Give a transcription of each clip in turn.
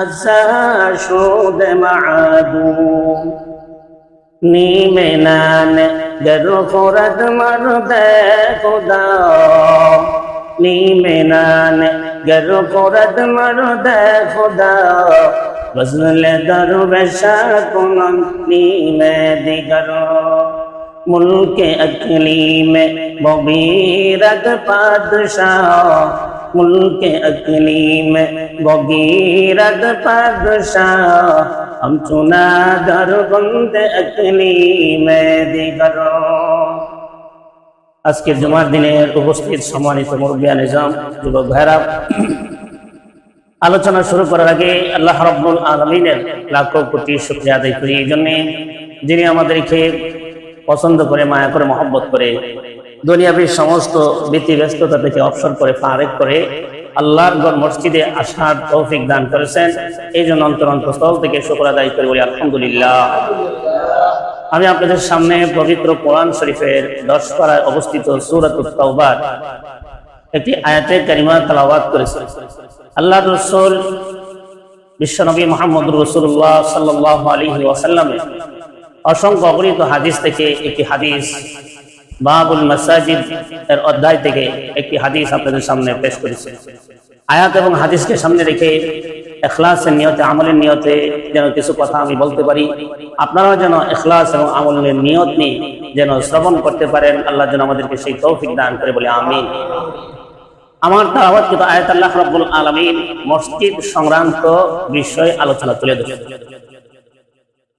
شود معدوم نیمه نان گر خورد مرد خدا نیمه نان گر خورد مرد خدا وزن درویش کنن نیمه دیگر ملک اقلیم بغیرت پادشاہ ملک اقلیم بغیرت پادشاہ ہم چنا در بند اقلیم دیگر আজকের জুমার দিনের উপস্থিত সম্মানিত মুরব্বিয়ান নিজাম যুবক ভাইরা আলোচনা শুরু করার আগে আল্লাহ রাব্বুল আলামিনের লাখ কোটি শুকরিয়া আদায় করি এই জন্য যিনি আমাদেরকে পছন্দ করে মায়া করে মহব্বত করে দুনিয়াবী সমস্ত ব্যতিব্যস্ততা থেকে অবসর করে ফারেক করে আল্লাহর ঘর মসজিদে আসার তৌফিক দান করেছেন এই জন্য অন্তরস্থল থেকে শুকর আদায় করে বলি আলহামদুলিল্লাহ। আমি আপনাদের সামনে পবিত্র কোরআন শরীফের 10 পারায় অবস্থিত সূরাতুত তাওবার একটি আয়াতে কারিমা তেলাওয়াত করেছি। আল্লাহর রাসূল বিশ্বনবী মুহাম্মদুর রাসূলুল্লাহ সাল্লাল্লাহু আলাইহি ওয়াসাল্লামের অসংখ্য অগণিত হাদিস থেকে একটি হাদিস বাবুল মাসাজিদ এর অধ্যায় থেকে একটি হাদিস আপনাদের সামনে পেশ করেছি। আয়াত এবং হাদিসকে সামনে রেখে ইখলাসের নিয়তে আমলের নিয়তে যেন কিছু কথা আমি বলতে পারি, আপনারাও যেন ইখলাস এবং আমলের নিয়ত নিয়ে যেন শ্রবণ করতে পারেন। আল্লাহ যেন আমাদেরকে সেই তৌফিক দান করে বলে আমিন। আমার তেলাওয়াতকৃত আয়াত আল্লাহ রাব্বুল আলামিন মসজিদ সংক্রান্ত বিষয় আলোচনা তুলে ধরেছেন।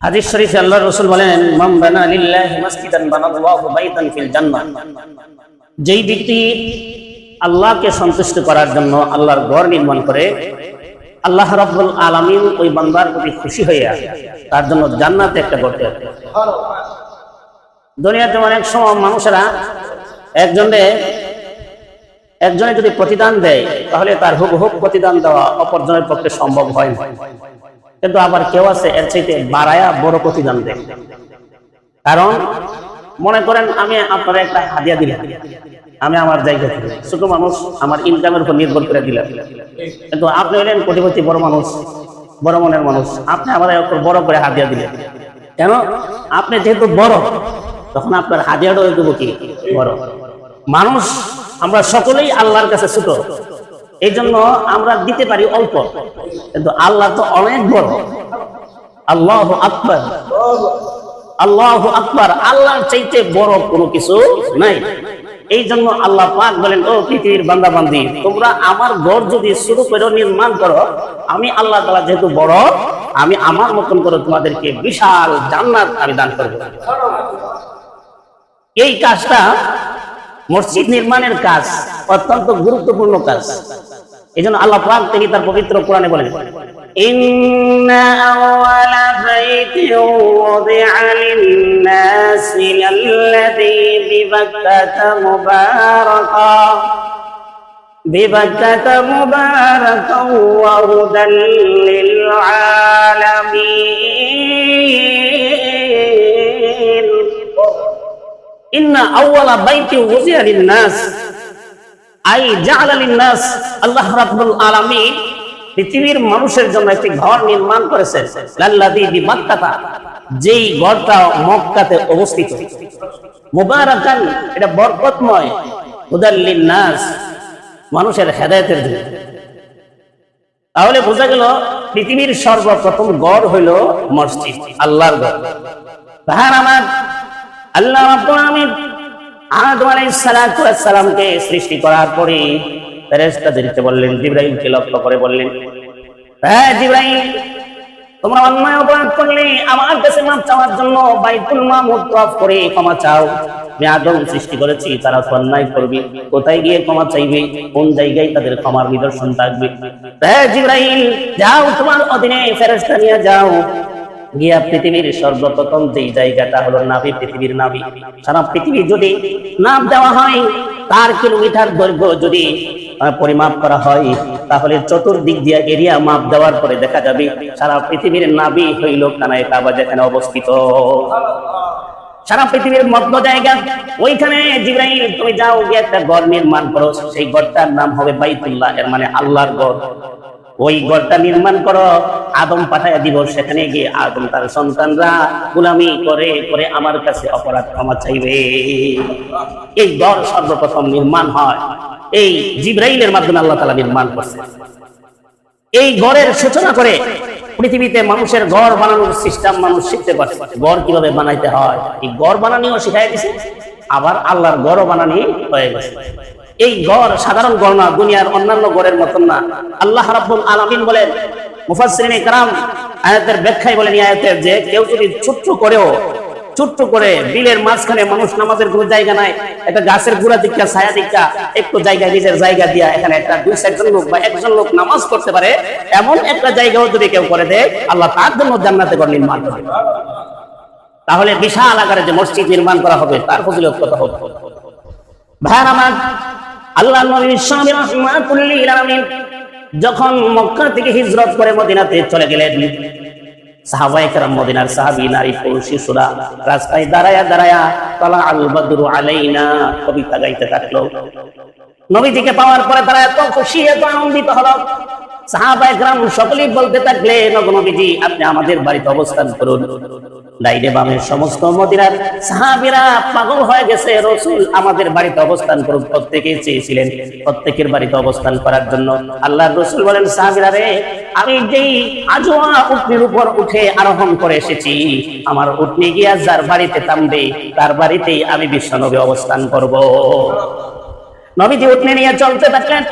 হাদিস শরীফে আল্লাহর রাসূল বলেন, মান বানা লিল্লাহি মাসজিদান বানাল্লাহু বাইতান ফিল জান্নাহ, যেই ব্যক্তি আল্লাহকে সন্তুষ্ট করার জন্য আল্লাহর ঘর নির্মাণ করে আল্লাহ রাব্বুল আলামিন ওই বান্দার প্রতি খুশি হয়ে তার জন্য জান্নাতে একটা ঘর তৈরি করে। দুনিয়াতে অনেক সময় মানুষেরা একজনে যদি প্রতিদান দেয় তাহলে তার হুবহুব প্রতিদান দেওয়া অপরজনের পক্ষে সম্ভব হয় না, কিন্তু আবার কেউ আছে এর চাইতে বাড়ায়া বড় প্রতিদান দেয়। কারণ মনে করেন আমি আপনার একটা হাদিয়া দিলাম, আমি আমার জায়গা থেকে ছোট মানুষ আমার ইনকামের উপর নির্ভর করে দিলাম, কিন্তু আপনি হলেন কোটিপতি বড় মানুষ, বড় মনের মানুষ, আপনি আমাদের বড় করে হাদিয়া দিলেন। কেন? আপনি যেহেতু বড় তখন আপনার হাদিয়াটাও দেবো কি বড়। মানুষ আমরা সকলেই আল্লাহর কাছে ছোট, এই জন্য আমরা দিতে পারি অল্প, কিন্তু আল্লাহ তো অনেক বড়। আল্লাহু আকবার, আল্লাহু আকবার, আল্লাহর চাইতে বড় কোনো কিছু নাই। এই জন্য আল্লাহ পাক বলেন, ও পৃথিবীর বান্দা বান্দি, তোমরা আমার ঘর যদি শুরু করে নির্মাণ করো, আমি আল্লাহ তাআলা যেহেতু বড়, আমি আমার মতন করে তোমাদেরকে বিশাল জান্নাত আমি দান করব। এই কাজটা মসজিদ নির্মাণের কাজ অত্যন্ত গুরুত্বপূর্ণ কাজ। এই জন্য আল্লাহ পাক তিনি তার পবিত্র কোরআনে বলেন, ইন্না আওয়ালা বাইতিন ওয়াদিআ লিন-নাসি লাল্লাযী বিবাক্কাতা মুবারাকান ওয়া হুদাল লিল-আলামিন। ইন্না আওয়ালা বাইতিন ওয়াদিআ লিন-নাস আই জাআলা লিন-নাস, আল্লাহ রাব্বুল আলামিন পৃথিবীর মানুষের জন্য একটি ঘর নির্মাণ করেছেন। লাল্লাযী বিবাক্কাতা, যেই ঘরটা মক্কাতে অবস্থিত, মুবারাকান, এটা বরকতময়, হুদাল লিন-নাস, মানুষের হেদায়েতের জন্য। তাহলে বোঝা গেল পৃথিবীর সর্বপ্রথম ঘর হইল মসজিদ, আল্লাহর ঘর। তাহার আমার আল্লাহ রাব্বুল আলামিন আদম আলাইহিস সালাতু ওয়াস সালামকে সৃষ্টি করার পরে ফেরেশতাদেরকে বললেন, জিবরাইলকে লক্ষ্য করে বললেন, হ্যাঁ জিবরাইল, তোমরা অন্যায় অপরাধ করলে আমার কাছে মাপ চাওয়ার জন্য বাইতুল মামুর তওয়াফ করে ক্ষমা চাও। আমি আদম সৃষ্টি করেছি, তারা অন্যায় করবে, কোথায় গিয়ে ক্ষমা চাইবে, কোন জায়গায় তাদের ক্ষমার নিদর্শন থাকবে? হ্যাঁ জিবরাইল, যাও তোমার অধীনে ফেরেশতা নিয়ে যাও, গিয়া পৃথিবীর সর্বপ্রথম যেই জায়গাটা হলো নাভি, পৃথিবীর নাভি, সারা পৃথিবী যদি নাপ দেওয়া হয়, 4 কিলোমিটার দৈর্ঘ্য যদি পরিমাপ করা হয়, তাহলে চতুর্দিক দিয়ে এরিয়া মাপ দেওয়ার পরে দেখা যাবে সারা পৃথিবীর নাভি হইল কানায় কাবা, যেখানে অবস্থিত। সারা পৃথিবীর মধ্য জায়গা, ওইখানে জিবরাইল তুমি যাও গিয়ে একটা ঘর নির্মাণ করো, সেই ঘরটার নাম হবে বাইতুল্লাহ, এর মানে আল্লাহর ঘর। ওই ঘরটা নির্মাণ করো, আদম পাঠাইয়া দিব, সেখানে গিয়ে আদম তার সন্তানরা গোলামি করে করে আমার কাছে অপরাধ ক্ষমা চাইবে। এই ঘর সর্বপ্রথম নির্মাণ হয় এই জিবরাইলের মাধ্যমে, আল্লাহ তাআলা নির্মাণ করছে। এই ঘরের সূচনা করে পৃথিবীতে মানুষের ঘর বানানোর সিস্টেম মানুষ শিখতে পারছে, ঘর কিভাবে বানাইতে হয় এই ঘর বানানিও শিখাই দিছে, আবার আল্লাহর ঘরও বানানি হয়ে গেছে। এই ঘর সাধারণ ঘর না, দুনিয়ার অন্যান্য ঘরের মতন না। আল্লাহ রাব্বুল আলামিন বলেন, মুফাসসিরিনে কেরাম আয়াতের ব্যাখ্যায় বলেন এই আয়াতের যে কেউ যদি ছোট্ট করে বিলের মাঝখানে, মানুষ নামাজের কোনো জায়গা নাই, একটা গাছের গোড়া দিকটা ছায়া দিকটা একটু জায়গায় নিজের জায়গা দিয়া এখানে একটা 2-4 লোক বা একজন লোক নামাজ পড়তে পারে, এমন একটা জায়গাও যদি কেউ করে দেয়, আল্লাহ তার জন্য জান্নাতে ঘর নির্মাণ করবে। তাহলে বিশাল আকারে যে মসজিদ নির্মাণ করা হবে তার ফজিলত কত হবে। ভাইরা আমার, আল্লাহ নবী রাহমাতুল লিল আলামিন যখন মক্কা থেকে হিজরত করে মদিনাতে চলে গেলেন, সাহাবায়ে কেরাম, মদিনার সাহাবী, নারী পুরুষ শিশুরা রাস্তায় দাঁড়ায়া দাঁড়ায়া তালা আল বদরু আলাইনা কবিতা গাইতে থাকলো। নবীজিকে পাওয়ার পরে তারা এত খুশি, এত আনন্দিত হলো, সাহাবায়ে কেরাম সকলেই বলতে থাকলেন, ওগো নবীজি আপনি আমাদের বাড়িতে অবস্থান করুন। ডাইনে বামে সমস্ত মদিনার সাহাবীরা পাগল হয়ে গেছে, রাসূল আমাদের বাড়িতে অবস্থান করুন। প্রত্যেকেই চেয়েছিলেন প্রত্যেকের বাড়িতে অবস্থান করার জন্য। আল্লাহর রাসূল বলেন, সাহাবীরা রে, আমি যেই আজওয়া উটনির উপর উঠে আরোহণ করে এসেছি, আমার উটনি গিয়া যার বাড়িতে থামবে তার বাড়িতেই আমি বিশ্বনবী অবস্থান করব। নবীজি উটনি নিয়ে চলতে থাকলেন।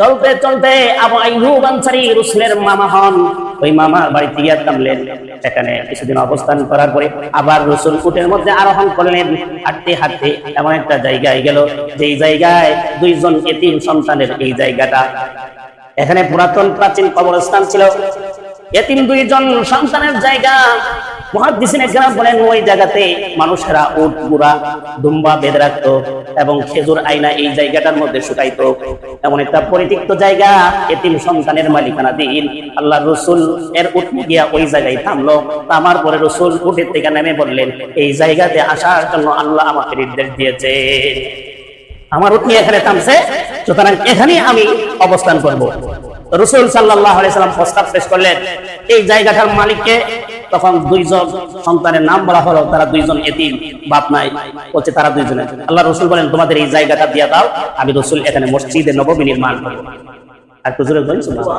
চলতে চলতে আবু আইয়ুব আনসারী রাসূলের মামা হন, ওই মামার বাড়িতে গিয়ে থামলেন। সেখানে কিছুদিন অবস্থান করার পরে আবার রাসূল উটের মধ্যে আরোহণ করলেন। হাঁটতে হাঁটতে এমন একটা জায়গায় গেল, যেই জায়গায় দুইজন এতিম সন্তানের এই জায়গাটা, এখানে পুরাতন প্রাচীন কবরস্থান ছিল, এতিম দুইজন সন্তানের জায়গা। মুহাদ্দিসিনে কেরাম বলেন, ওই জায়গাতে মানুষেরা উট, ঘোড়া, দুম্বা বেঁধে রাখতো এবং খেজুর আয়না এই জায়গাটার মধ্যে শুকাইতো। এমন একটা পরিত্যক্ত জায়গা, এতিম সন্তানের মালিকানাধীন। আল্লাহর রাসূল এর উটনি গিয়া ওই জায়গায় থামলো। থামার পরে রাসূল উটের থেকে নেমে বললেন, এই জায়গাতে আসার জন্য আল্লাহ আমাকে নির্দেশ দিয়েছে, আমার উটনি এখানে থামছে, সুতরাং এখানে আমি অবস্থান করব। রাসূল সাল্লাল্লাহু আলাইহি সাল্লাম প্রস্তাব পেশ করলেন এই জায়গাটার মালিককে। তখন দুইজন সন্তানের নাম বলা হলো, তারা দুইজন এতিম, বাপ নাই, বলছে তারা দুইজনে। আল্লাহ রাসূল বলেন, তোমাদের এই জায়গাটা দিয়ে দাও, আমি রাসূল এখানে মসজিদে নববী নির্মাণ করব। আর তো জোরে বলুন সুবহানাল্লাহ।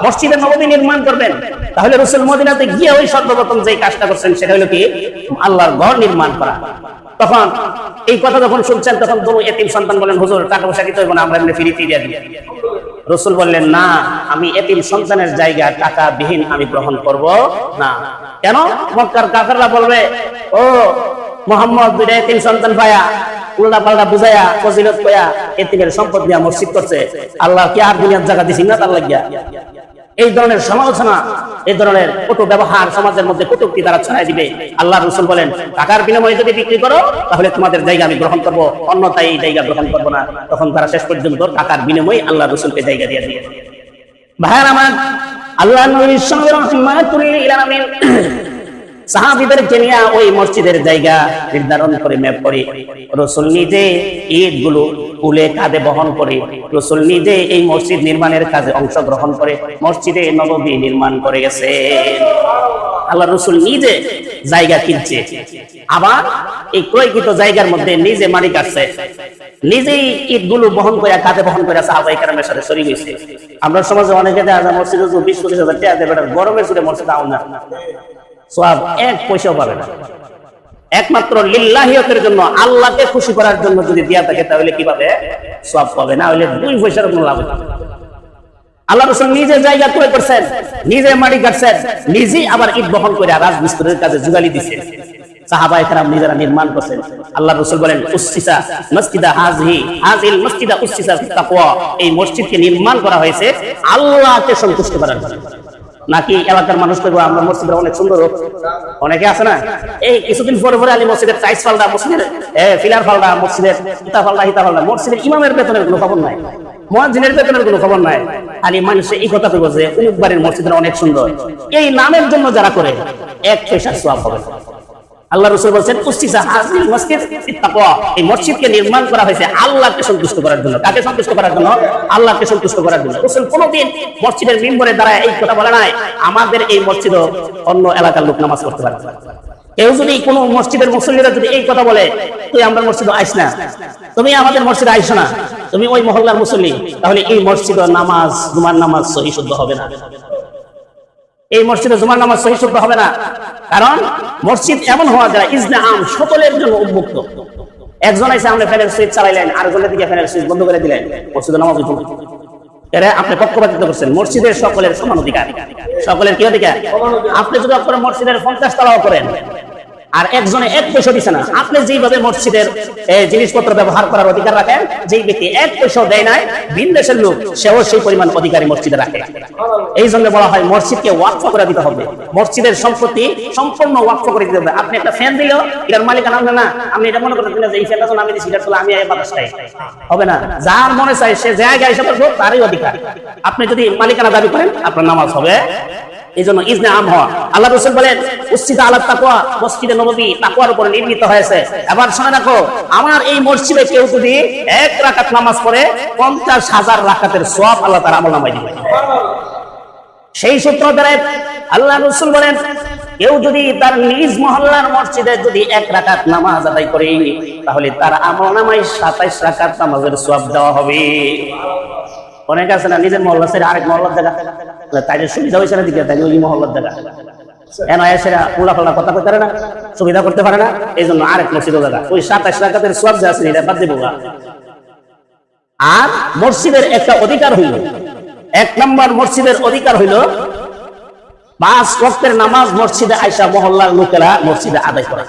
মসজিদে নববী নির্মাণ করবেন। তাহলে রাসূল মদিনাতে গিয়ে ওই সর্বপ্রথম যে কাজটা করছেন সেটা হলো কি, আল্লাহর ঘর নির্মাণ করা। তখন এই কথা যখন শুনছেন, তখন দুই এতিম সন্তান বলেন, হুজুর টাকা পয়সা দিতে হবে না, আমরা এমনি ফ্রিতে দিয়ে দিই। রাসূল বললেন, না, আমি এতিম সন্তানের জায়গা টাকা বিহীন আমি গ্রহণ করব না। কেন? মক্কার কাফেররা বলবে, ও মুহাম্মদ দুইটা এতিম সন্তান পায়া উল্টা পাল্টা বুঝায়া ফজিলত কয়া এতিমের সম্পদ দিয়া মসজিদ করছে, আল্লাহ কি আর দুনিয়ার জায়গা দিছেন না তার লাগিয়া? এই ধরনের সমালোচনা, এই ধরনের কটু ব্যবহার সমাজের মধ্যে কটূক্তি তারা ছড়াই দিবে। আল্লাহ রাসূল বলেন, টাকার বিনিময়ে যদি বিক্রি করো তাহলে তোমাদের জায়গা আমি গ্রহণ করব, অন্যথায় এই জায়গা গ্রহণ করব না। তখন তারা শেষ পর্যন্ত টাকার বিনিময়ে আল্লাহ রাসূলকে জায়গা দিয়ে দিয়েছে। ভাইরা আমার, আল্লাহ নবী রাহমাতুল লিল আলামিন সাহাবীদেরকে নিয়ে ওই মসজিদের জায়গা নির্ধারণ করে ম্যাপ করে রাসূল নিজে ইটগুলো কুলে কাঁধে বহন করে রাসূল নিজে এই মসজিদ নির্মাণের কাজে অংশগ্রহণ করে মসজিদে নববী নির্মাণ করে গেছে। আল্লাহ রাসূল নিজে জায়গা কিনছে, আবার এই ক্রয়কৃত জায়গার মধ্যে নিজে মাটি কাটছে, নিজেই ইটগুলো বহন করে কাঁধে বহন করে সাহাবায়ে কেরামের সাথে শরীক হয়েছে। আমরা সমাজে অনেকে দেখা যায় মসজিদে 20-25 হাজার টাকা দেবে, গরমের চুলে মসজিদ আও না, সওয়াব এক পয়সাও পাবে না। একমাত্র লিল্লাহিয়তের জন্য, আল্লাহকে খুশি করার জন্য যদি দিয়া থাকে তাহলে কিভাবে সওয়াব পাবে, না হলে 2 পয়সার কোনো লাভ হবে না। আল্লাহ রাসূল নিজে জায়গা ক্রয় করছেন, নিজে মাটি কাটছেন, নিজেই আবার ইট বহন করে রাজমিস্ত্রির কাজে জুগালি দিচ্ছেন। সাহাবায়ে কেরাম নিজেরা নির্মাণ করছেন। আল্লাহ রাসূল বলেন, উসসিসা মসজিদা হাযিল মসজিদা উসসিসা ফিত তাকওয়া, এই মসজিদকে নির্মাণ করা হয়েছে আল্লাহকে সন্তুষ্ট করার জন্য। নাকি এলাকার মানুষ কইবো আমরা মসজিদটা অনেক সুন্দর, অনেকে আছে না, এই কিছুদিন পরে পরে আলী মসজিদের টাইলস ফালদা, মসজিদের ফিলার ফালদা, মসজিদের ইটা ফালদা, মসজিদের ইমামের বেতনের কোনো খবর নাই, মুয়াজ্জিনের বেতনের কোনো খবর নাই। আলী মানুষে এই কথা কইবো যে অমুক বাড়ির মসজিদটা অনেক সুন্দর, এই নামের জন্য যারা করে 1 পয়সা সওয়াব হবে না। আল্লাহ রাসূল বলেন উসসিসা হাযিল মসজিদ বিত্তাকওয়া, এই মসজিদকে নির্মাণ করা হয়েছে আল্লাহকে সন্তুষ্ট করার জন্য। কাকে সন্তুষ্ট করার জন্য? আল্লাহকে সন্তুষ্ট করার জন্য। রাসূল কোনদিন মসজিদের মিম্বরে দাঁড়ায় এই কথা বলে নাই আমাদের এই মসজিদও অন্য এলাকার লোক নামাজ পড়তে পারে। কেউ যদি কোনো মসজিদের মুসল্লিরা যদি এই কথা বলে তুই আমার মসজিদে আইস না, তুমি আমাদের মসজিদে আইসো না, তুমি ওই মহল্লার মুসল্লি, তাহলে এই মসজিদে নামাজ জুমার নামাজ সহি শুদ্ধ হবে না। এই মসজিদে জুমার নামাজ সহি শুদ্ধ হবে না, কারণ মসজিদ এমন হওয়া যায় ইজনে আম, সকলের জন্য উন্মুক্ত। একজন এসে আমরা ফ্যানের সুইচ চালাইলেন, আরেকজনের দিকে ফ্যানের সুইচ বন্ধ করে দিলেন, মসজিদে নামাজ হইতো না। এরা আপনি পক্ষপাতিত্ব করছেন। মসজিদের সকলের সমান অধিকার। সকলের কি অধিকার? আপনি যদি আপনার মসজিদের 50 তলাও করেন আর একজনে 1 পয়সা দিছে না, আপনি যেইভাবে মসজিদের জিনিসপত্র ব্যবহার করার অধিকার রাখেন, যেই ব্যক্তি 1 পয়সাও দেয় নাই ভিন দেশের লোক, সেও সেই পরিমাণ অধিকারী মসজিদে রাখে। এই জন্য বলা হয় মসজিদকে ওয়াকফ করে দিতে হবে, মসজিদের সম্পত্তি সম্পূর্ণ ওয়াকফ করে দিতে হবে। আপনি একটা ফ্যান দিলেও এটার মালিকানা হবে না। আমি এটা মনে করতেছি না যে এই ফ্যানটা তো আমি দিছি, এটা তো আমি এই বাতাস খাই, হবে না। যার মনে চাই সে জায়গায় এসে করবে, তারই অধিকার। আপনি যদি মালিকানা দাবি করেন আপনার নামাজ হবে। এই জন্য ইজনে আম হওয়া। আল্লাহ রাসূল বলেন উসসিসা আলা তাকওয়া, মসজিদে নববী তাকওয়ার উপর নির্মিত হয়েছে। এবার শুনে রাখো, আমার এই মসজিদে কেউ যদি 1 রাকাত নামাজ পড়ে 50,000 রাকাতের সওয়াব আল্লাহ তাআলা আমলনামায় দিবেন। সেই সূত্র ধরে আল্লাহ রাসূল বলেন কেউ যদি তার নিজ মহল্লার মসজিদে যদি 1 রাকাত নামাজ আদায় করে, তাহলে তার আমলনামায় 27 রাকাত নামাজের সওয়াব দেওয়া হবে। অনেক আছে না নিজের মহল্লা ছেড়ে আরেক মহল্লার জায়গা, তাইলে সুবিধা হয়েছে না দিকে, তাইলে ওই মহল্লার জায়গা এসেরা উলাফাল্লা কথা কইতে পারে না, সুবিধা করতে পারে না, এই জন্য আরেক মসজিদ জায়গা ওই 27 রাকাতের সওয়াব যে আছে এটা বাদ দেবো। আর মসজিদের একটা অধিকার হইল, 1 নম্বর মসজিদের অধিকার হইল 5 ওয়াক্তের নামাজ মসজিদে আইসা মহল্লার লোকেরা মসজিদে আদায় করে।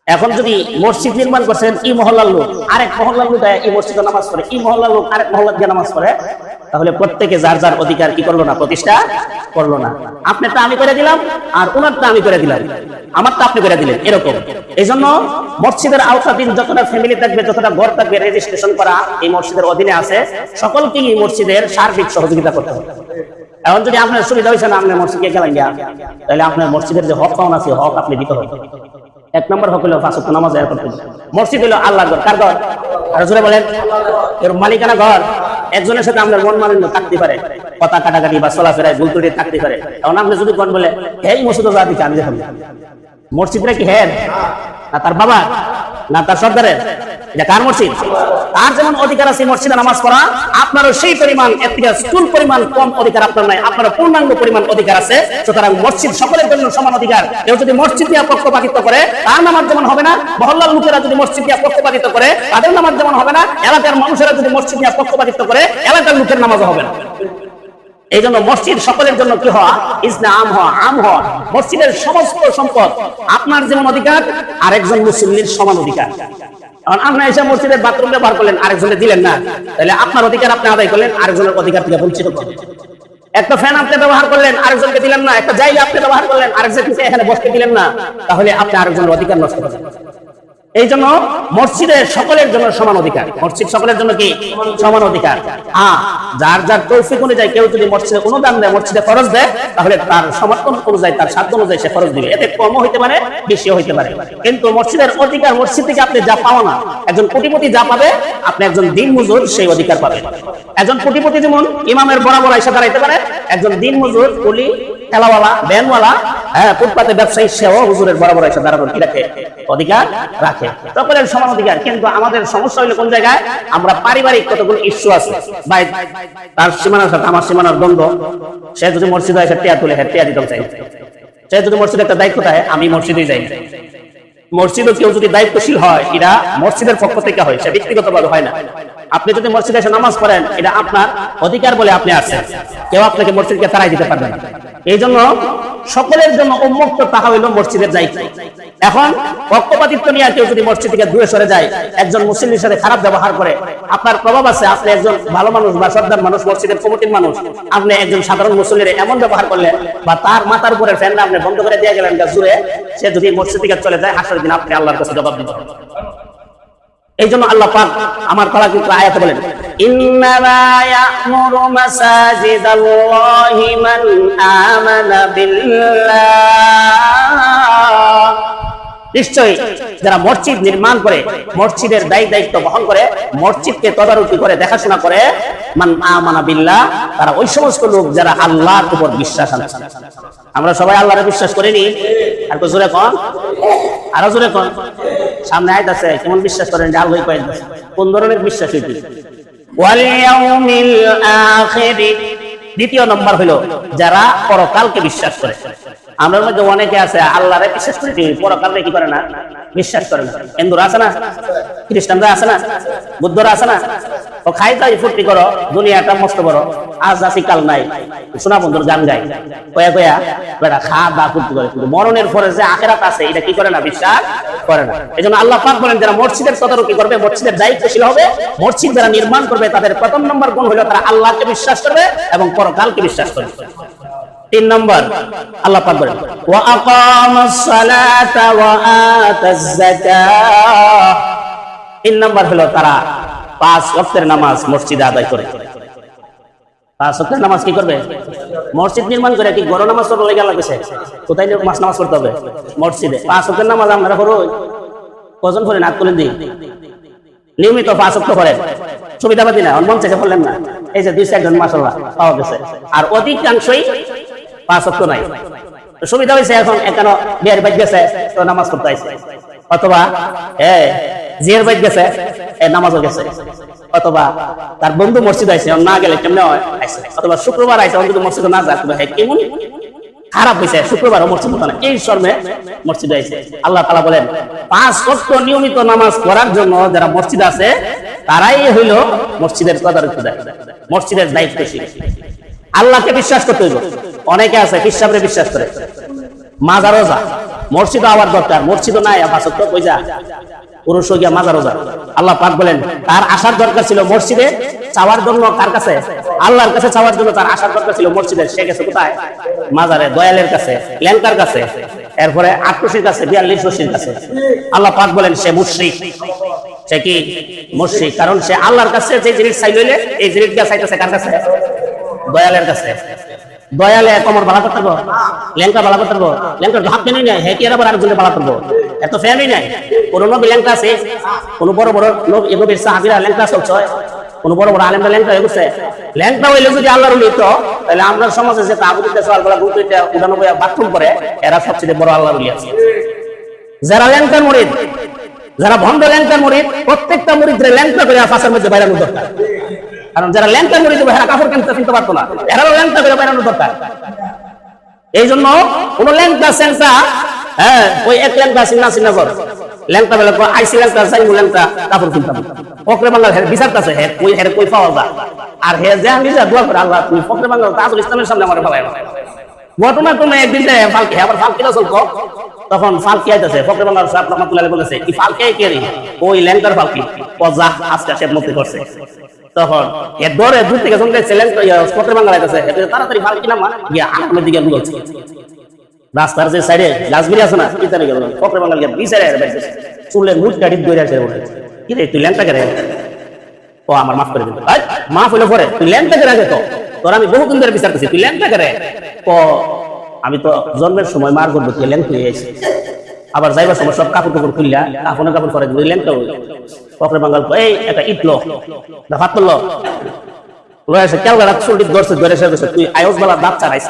এখন যদি মসজিদ নির্মাণ করছেন এই মহল্লার লোক, আরেক মহল্লার লোক এই মসজিদে নামাজ পড়ে, এই মহল্লার লোক আরেক মহল্লা দিয়ে নামাজ পড়ে, তাহলে প্রত্যেকে যার যার অধিকার কি করলো না? প্রতিষ্ঠা করলো না। আপনারটা আমি করে দিলাম আর ওনারটা আমি করে দিলাম, আমারটা আপনি করে দিলেন, এরকম। এই জন্য মসজিদের আওতাধীন যতটা ফ্যামিলি থাকবে, যতটা ঘর থাকবে, রেজিস্ট্রেশন করা এই মসজিদের অধীনে আছে, সকলকেই এই মসজিদের সার্বিক সহযোগিতা করতে হবে। এখন যদি আপনার সুবিধা হয়েছে না আপনার মসজিদকে গেলেন গিয়া, তাহলে আপনার মসজিদের যে হক পাওনা আছে হক আপনি দিতে হবে। 1 নম্বর হক হলো 5 ওয়াক্ত নামাজ আদায় করতে হবে। মসজিদ হলো আল্লাহর ঘর। কার ঘর? আর জোরে বলেন, এর মালিকানা ঘর। একজনের সাথে আপনার মন মালিন্য থাকতে পারে, কথা কাটাকাটি বা চলাফেরায় ভুল ত্রুটি থাকতে পারে। এখন আপনি যদি কোন বলে এই মসজিদে যা দিকে আমি দেখুন, মসজিদটা কি হের না তার বাবা না তার সর্দারের? এটা কার মসজিদ? তার যেমন অধিকার আছে মসজিদে নামাজ পড়া, আপনারও সেই পরিমাণ, এর থেকে চুল পরিমাণ কম অধিকার আপনার নাই, আপনারও পূর্ণাঙ্গ পরিমাণ অধিকার আছে। সুতরাং মসজিদ সকলের জন্য সমান অধিকার। কেউ যদি মসজিদ নিয়ে পক্ষপাতিত্ব করে তার নামাজ যেমন হবে না, মহল্লার লোকেরা যদি মসজিদ নিয়ে পক্ষপাতিত্ব করে তাদের নামাজ যেমন হবে না, এলাকার মানুষেরা যদি মসজিদ নিয়ে পক্ষপাতিত্ব করে এলাকার লোকের নামাজও হবে না। এই জন্য মসজিদ সকলের জন্য কি হওয়া? ইজনে আম হওয়া, আম হওয়া। মসজিদের সমস্ত সম্পদ আপনার যেমন অধিকার আরেকজন মুসল্লির সমান অধিকার। আপনি এসে মসজিদের বাথরুম ব্যবহার করলেন, আরেকজনের দিলেন না, তাহলে আপনার অধিকার আপনি আদায় করলেন, আরেকজনের অধিকার থেকে বঞ্চিত করলেন। একটা ফ্যান আপনি ব্যবহার করলেন, আরেকজনকে দিলেন না, একটা জায়গা আপনি ব্যবহার করলেন, আরেকজনকে এখানে বসতে দিলেন না, তাহলে আপনি আরেকজনের অধিকার নষ্ট করলেন। এই জন্য মসজিদের সকলের জন্য সমান অধিকার। মসজিদ সকলের জন্য কি? সমান অধিকার। যার যার তৌফিক অনুযায়ী কেউ যদি মসজিদে অনুদান দেয়, মসজিদে খরচ দেয়, তাহলে তার সমর্থন অনুযায়ী, তার সাধ্য অনুযায়ী সে খরচ দিবে। এতে কম হইতে পারে, বেশিও হইতে পারে, কিন্তু মসজিদের অধিকার, মসজিদ থেকে আপনি যা পাও না, একজন কোটিপতি যা পাবে আপনি একজন দিন মজুর সেই অধিকার পাবে। একজন কোটিপতি যেমন ইমামের বরাবর এসে দাঁড়াইতে পারে, একজন দিন মজুর, কুলি, ঠেলাওয়ালা, ভ্যানওয়ালা, ফুটপাতে ব্যবসায়ী, সেও হুজুরের বরাবর এসে দাঁড়ানোর কি রাখে? অধিকার রাখে। সকলের সমান অধিকার। কিন্তু আমাদের সমস্যা হইলো কোন জায়গায়? আমরা পারিবারিক কতগুলো ইস্যু আছে, ভাই তার সীমানার সাথে আমার সীমানার দ্বন্দ্ব। সে যদি মসজিদে এসে টিয়া তুলে টিয়া দিতে চাই, সে যদি মসজিদে একটা দায়িত্ব থাকে, আমি মসজিদে যাই। মসজিদও কেউ যদি দায়িত্বশীল হয়, এটা মসজিদের পক্ষ থেকে হয়, সে ব্যক্তিগতভাবে হয় না। আপনি যদি মসজিদে এসে নামাজ পড়েন, এটা আপনার অধিকার বলে আপনি আসছেন, কেউ আপনাকে মসজিদকে তাড়াই দিতে পারবে না। এই জন্য সকলের জন্য উন্মুক্ত তাহা হইল মসজিদের দায়িত্ব। এখন পক্ষপাতিত্ব নিয়ে কেউ যদি মসজিদ থেকে দূরে সরে যায়, একজন মুসল্লির সাথে খারাপ ব্যবহার করে, আপনার প্রভাব আছে, আপনি একজন ভালো মানুষ বা সর্দার মানুষ, মসজিদের কমিটির মানুষ, আপনি একজন সাধারণ মুসল্লির এমন ব্যবহার করলেন, বা তার মাথার উপরে ফ্যানটা আপনি বন্ধ করে দিয়ে গেলেন জুড়ে, সে যদি মসজিদ থেকে চলে যায়, হাসরের দিন আপনি আল্লাহর কাছে জবাব দিতে হবে। এই জন্য আল্লাহ পাক আমার তাআলা কিন্তু আয়াতে বলেন, ইন্নামা ইয়া'মুরু মাসাজিদাল্লাহি মান আমানা বিল্লাহ নিশ্চয়ই যারা মসজিদ নির্মাণ করে, মসজিদের দায়িত্ব বহন করে, মসজিদকে তদারকি করে, দেখাশোনা করে, মান আমানা বিল্লাহ, তারা ওই সমস্ত লোক যারা আল্লাহর উপর বিশ্বাস আনছে। আমরা সবাই আল্লাহরে বিশ্বাস করিনি? আর তো জোরে কোন, আরো জোরে কোন। সামনে আয়াত আছে, কেমন বিশ্বাস করেন যে আল্লাহই কয়েক, কোন ধরনের বিশ্বাস হইতে? ওয়াল ইয়াউমিল আখির। দ্বিতীয় নম্বর হলো যারা পরকালকে বিশ্বাস করে। আমাদের মধ্যে অনেকে আছে আল্লাহরে বিশ্বাস করে, পরকালে কি করে না, বিশ্বাস করে না। হিন্দুরা আছে না, খ্রিস্টানরা আছে না, বুদ্ধরা আছে না, ও খাই তাই ফুর্তি করো, দুনিয়াটা মস্ত বড়, আজ আছি কাল নাই, শোনা বন্ধুর গান গাই, কয়া কয়া বেটা খা বা ফুর্তি করে, কিন্তু মরণের পরে যে আখিরাত আছে এটা কি করে না, বিশ্বাস করে না। এই জন্য আল্লাহ পাক বলেন যারা মসজিদের তদারকি করবে, মসজিদের দায়িত্বশীল হবে, মসজিদ যারা নির্মাণ করবে, তাদের প্রথম নম্বর গুণ হলো তারা আল্লাহকে বিশ্বাস করবে এবং পরকালকে বিশ্বাস করবে। 3 নম্বর আল্লাহ পাক বলেন ওয়া আকামাস সালাতা ওয়া আতাজ যাকাত। 3 নম্বর হলো তারা 5 ওয়াক্তের নামাজ মসজিদে আদায় করে। 5 ওয়াক্তের নামাজ কি করবে? মসজিদ নির্মাণ করে। কি গরো নামাজ পড়তে লাগা লাগছে? কোথায় নামাজ পড়তে হবে? মসজিদে। 5 ওয়াক্তের নামাজ আমরা পড়ো, কজন পড়েন? হাত তুলে দিই। নিয়মিত 5 ওয়াক্ত পড়েন, সুবিধাবাদী না, মন চাইছে বললেন না, এই যে 2-4 জন মাশাআল্লাহ পাওয়া গেছে। আর অধিকাংশই 5 ওয়াক্ত নাই। সুবিধা হয়েছে, এখন এখানে বিয়ের বাইক গেছে তো নামাজ পড়তে আইছে, অথবা জিয়ার বাইক গেছে নামাজও গেছে, অথবা তার বন্ধু মসজিদ আইছে, না গেলে কেমনে হয় আইছে, অথবা শুক্রবার আইছে অন্তত মসজিদে না যায়, কেমন খারাপ হয়েছে, শুক্রবার মসজিদ মতো না, এই শর্মে মসজিদে আইছে। আল্লাহ তাআলা বলেন 5 ওয়াক্ত নিয়মিত নামাজ পড়ার জন্য যারা মসজিদ আছে তারাই হইল মসজিদের তদারকিদার, মসজিদের দায়িত্বশীল। আল্লাহকে বিশ্বাস করতে হইব। অনেকে আছে পিসাবরে বিশ্বাস করে, মাজার রোজা, মসজিদ আবার দরকার, মসজিদ নাই 5 ওয়াক্ত কই যা পুরুষ গিয়া মাজার রোজা। আল্লাহ পাক বলেন তার আসার দরকার ছিল মসজিদে চাওয়ার জন্য, কার কাছে? আল্লাহর কাছে চাওয়ার জন্য তার আসার দরকার ছিল মসজিদে, সে গেছে কোথায়? মাজারে, দয়ালের কাছে, ল্যাংকার কাছে, এরপরে আটরশির কাছে, 42 রশির কাছে। আল্লাহ পাক বলেন সে মুশরিক। সে কি মুশরিক? কারণ সে আল্লাহর কাছে যে জিনিস চাই লইলে এই জিনিসটা চাইতেছে কার কাছে? দয়ালের কাছে। দয়ালে কমর বালা করতে পারবো, ল্যাংকা বালা করতে পারবো, ল্যাংকার হাত নেই নাই, হ্যাঁ কি আবার আরেকজনে বালা করবো, এত ফ্যানই নাই। কোন নবী ল্যাংকা আছে? কোন বড় বড় নবীর সাহাবীরা ল্যাংকা চলছে? কোন বড় বড় আলেমরা ল্যাংকা হয়ে গেছে? ল্যাংকা হইলে যদি আল্লাহর ওলি হতো, তাহলে আমরা সমাজে যে তাবুতে সওয়ালগুলা গুরুত্ব এটা 99 বাথরুম করে, এরা সবচেয়ে বড় আল্লাহর ওলি আছে। যারা ল্যাংকার মুরিদ, যারা ভণ্ড ল্যাংকার মুরিদ, প্রত্যেকটা মুরিদরে ল্যাংকা করে ফাঁসের মধ্যে বাইরানো দরকার। কারণ যারা ল্যাংকার মুরিদ এরা কাপড় কিনতে পারতো না, এরাও ল্যাংকা করে বাইরানো দরকার। এই জন্য কোন ল্যাংকা সেন্সা ওই এক ল্যাংকা চিন্না চিন্না কর, ল্যাংকা বেলা আইসি ল্যাংকা চাই ল্যাংকা কাপড় কিনতাম, ফকরে বাংলা বিচার কাছে হে কই হে কই পাওয়া যায়। আর হে যে আমি দোয়া করে আল্লাহ তুমি ফকরে বাংলা তাজুল ইসলামের সামনে আমার ভালো। ঘটনা তুমি একদিন ফালকে আবার ফালকিরা চলতো, তখন ফালকি আইতেছে, ফকরে বাংলার সাহেব রহমাতুল্লাহ বলেছে কি ফালকে কে রে? ওই ল্যাংকার ফালকি পজা আজকে সে মতে করছে। তখন এর দরে দূর থেকে শুনতে ছিলেন ফকরে বাংলা আইতেছে, তাড়াতাড়ি ফালকি না মা গিয়া আমার দিকে লুকাচ্ছে। রাস্তার যে সাইডে গাছগুলি আছে না, পিছনে গেল ফকরে বাংলা গিয়া বিচারে বাইতেছে, চুলের মুখ কাটি দইরা আসে বলে কি রে তুই ল্যাংটা করে? ও আমার মাফ করে দিন। মাফ হইলে পরে তুই ল্যাংটা করে আগে তো তোর আমি বহু দিন ধরে বিচার করছি, তুই ল্যাংটা করে? ও আমি তো জন্মের সময় মার গর্ভ থেকে ল্যাংটা হয়ে গেছি, আবার যাইবার সময় সব কাপড় টাপড় খুললা কাপড় কাপড় করে দিল ল্যাংটা হইল। ফকরে বাঙ্গাল এই একটা ইটলো ভাত করলো কেলগাড়া চুলটি ধরছে, ধরে এসে তুই আয়স বেলা দাঁত চারাইছ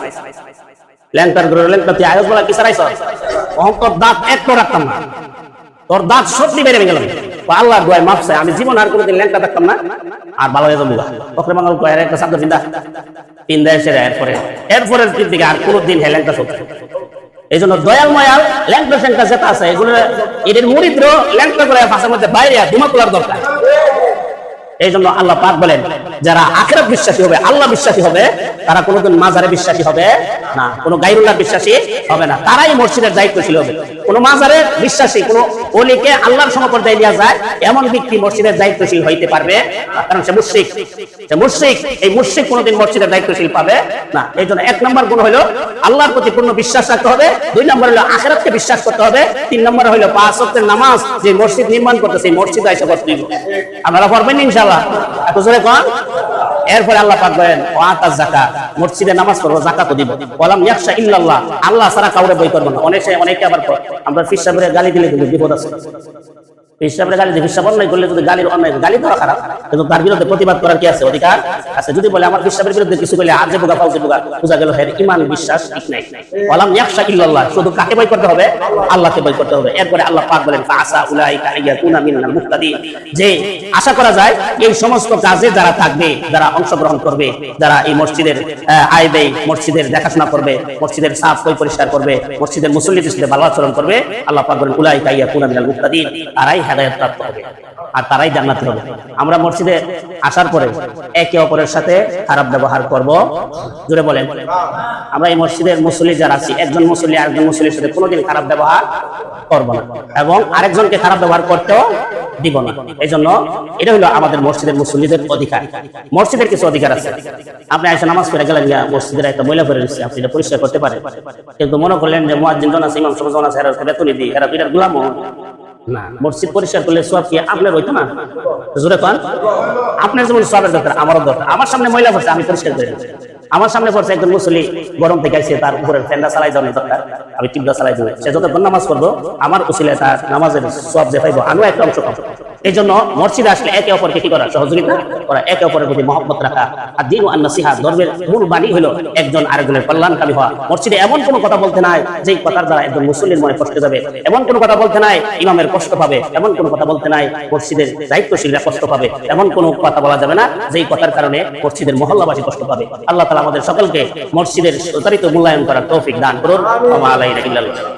ল্যাংটার ঘরে, ল্যাংটা তুই আয়স বেলা কি চারাইছ? তোর দাঁত একটু রাখতাম না, তোর দাঁত সত্যি বেড়ে গেল। আল্লাহ দোয়ায় মাফ চাই, আমি জীবন আর কোনোদিন ল্যাংটা দেখতাম না, আর ভালো হয়ে যাবো। ফকরে বাঙ্গাল কয়ের একটা চাদর চিন্তা এসে এরপরের দিন থেকে আর কোনোদিন হে ল্যাংটা চলছে। এই জন্য দয়াল ময়াল ল্যাংটা স্যাংটা যেটা আছে এগুলো এদের মুরিদ ল্যাংটা করে ভাষার মধ্যে বাইরে ধুমা তোলার দরকার। এই জন্য আল্লাহ পাক বলেন যারা আখিরাত বিশ্বাসী হবে, আল্লাহ বিশ্বাসী হবে, তারা কোনোদিন মাজারে বিশ্বাসী হবে না, কোনো গায়রুল্লাহ বিশ্বাসী হবে না, তারাই মসজিদের দায়িত্বশীল হবে। কোন মাজারে বিশ্বাসী কোন ওলিকে আল্লাহর সমপর্যায়ে দেওয়া যায় এমন ব্যক্তি মসজিদের দায়িত্বশীল হইতে পারবে না, কারণ সে মুশরিক। এই মুশরিক কোনোদিন মসজিদের দায়িত্বশীল পাবে না। এই জন্য 1 নম্বর গুণ হলো আল্লাহর প্রতি পূর্ণ বিশ্বাস রাখতে হবে, 2 নম্বর হলো আখিরাতকে বিশ্বাস করতে হবে, 3 নম্বর হলো 5 ওয়াক্তের নামাজ যে মসজিদ নির্মাণ করতেছে মসজিদে এসে করতে হবে। আপনারা পড়বেন ইনশাআল্লাহ? এত জোরে কোন এরপরে আল্লাহ পাক বলেন ওয়াতা যাকাত, মসজিদে নামাজ পড়বো, যাকাতও দিব। ওয়ালাম ইয়াখশা ইল্লাল্লাহ, আল্লাহ ছাড়া কাউরে ভয় করবো না। অনেকে আবার আমরা পীর সাহেবের গালি দিলে কিন্তু বিপদ আছে। পীর সাহেবের গালি দিয়ে, পীর সাহেব অন্যায় করলে যদি গালির অন্যায়, গালি দেওয়া খারাপ, কিন্তু তার বিরুদ্ধে প্রতিবাদ করার কি আছে? অধিকার আছে। যদি বলে আমার পীর সাহেবের বিরুদ্ধে কিছু বলে আর যে বোকা পাও যে বোকা, বোঝা গেল এর ঈমান বিশ্বাস ঠিক নাই। ওয়ালাম ইয়াখশা ইল্লাল্লাহ, শুধু কাকে ভয় করতে হবে? আল্লাহকে ভয় করতে হবে। এরপরে আল্লাহ পাক বলেন ফাসা উলাইকা আইয়াকুনা মিনাল মুহতাদিন, যে আশা করা যায় এই সমস্ত কাজে যারা থাকবে, যারা অংশগ্রহণ করবে, যারা এই মসজিদের আয় ব্যয়, মসজিদের দেখাশোনা করবে, মসজিদের সাফ পরিষ্কার করবে, মসজিদের মুসল্লিদের সাথে ভালো আচরণ করবে, আল্লাহ পাক বলেন উলাইকা আইয়াকুনা মিনাল মুহতাদিন, তারাই হেদায়েত প্রাপ্ত হবে আর তারাই জান্নাতি হবে। আমরা মসজিদে আসার পরে একে অপরের সাথে খারাপ ব্যবহার করব? জোরে বলেন। আমরা এই মসজিদের মুসল্লি যারা আছি, একজন মুসল্লি আরেকজন মুসল্লির সাথে কোনোদিন খারাপ ব্যবহার করব না এবং আরেকজনকে খারাপ ব্যবহার করতেও দিব না। এই জন্য এটা হলো আমাদের মসজিদের মুসল্লিদের অধিকার। মসজিদের কিছু অধিকার আছে। আপনি এসে নামাজ পড়ে গেলেন, মসজিদের একটা ময়লা পড়ে রয়েছে, আপনি এটা পরিষ্কার করতে পারেন, কিন্তু মনে করলেন যে মুয়াজ্জিন জন আছে, ইমাম সাহেব জন আছে, এরা বেতন দিই, এরা বিরাট গোলাম না। মসজিদ পরিষ্কার করলে সওয়াব কি আপনার হইতো না? জোরে কোন। আপনার যেমন সওয়াবের দরকার, আমারও দরকার। আমার সামনে ময়লা পড়ছে, আমি পরিষ্কার করে দিচ্ছি। আমার সামনে পড়ছে একজন মুসল্লি, গরম থেকে আসছে, তার উপরে ফ্যানটা চালাই দেওয়ার দরকার, আমি টিপটা চালাই দেবো। সে যতক্ষণ নামাজ পড়বো, আমার উসিলায় তার নামাজের সওয়াব যে পাইবো, আমিও একটা অংশ পাবো। এই জন্য মসজিদে আসলে একে অপরকে কি করা? সহযোগিতা করা, একে অপরের প্রতি মহব্বত রাখা। আর দ্বীন ওয়ান নাসিহা, ধর্মের মূল বাণী হলো একজন আরেকজনের কল্যাণকামী হওয়া। মসজিদে এমন কোনো কথা বলতে নাই যেই কথার দ্বারা একজন মুসল্লির মনে কষ্ট যাবে, এমন কোনো কথা বলতে নাই ইমামের কষ্ট পাবে, এমন কোনো কথা বলতে নাই মসজিদের দায়িত্বশীলরা কষ্ট পাবে, এমন কোনো কথা বলা যাবে না যেই কথার কারণে মসজিদের মহল্লাবাসী কষ্ট পাবে। আল্লাহ তাআলা আমাদের সকলকে মসজিদের যথাযথ মূল্যায়ন করার তৌফিক দান করুন। ওয়া মা আলাইনা ইল্লাল বালাগ।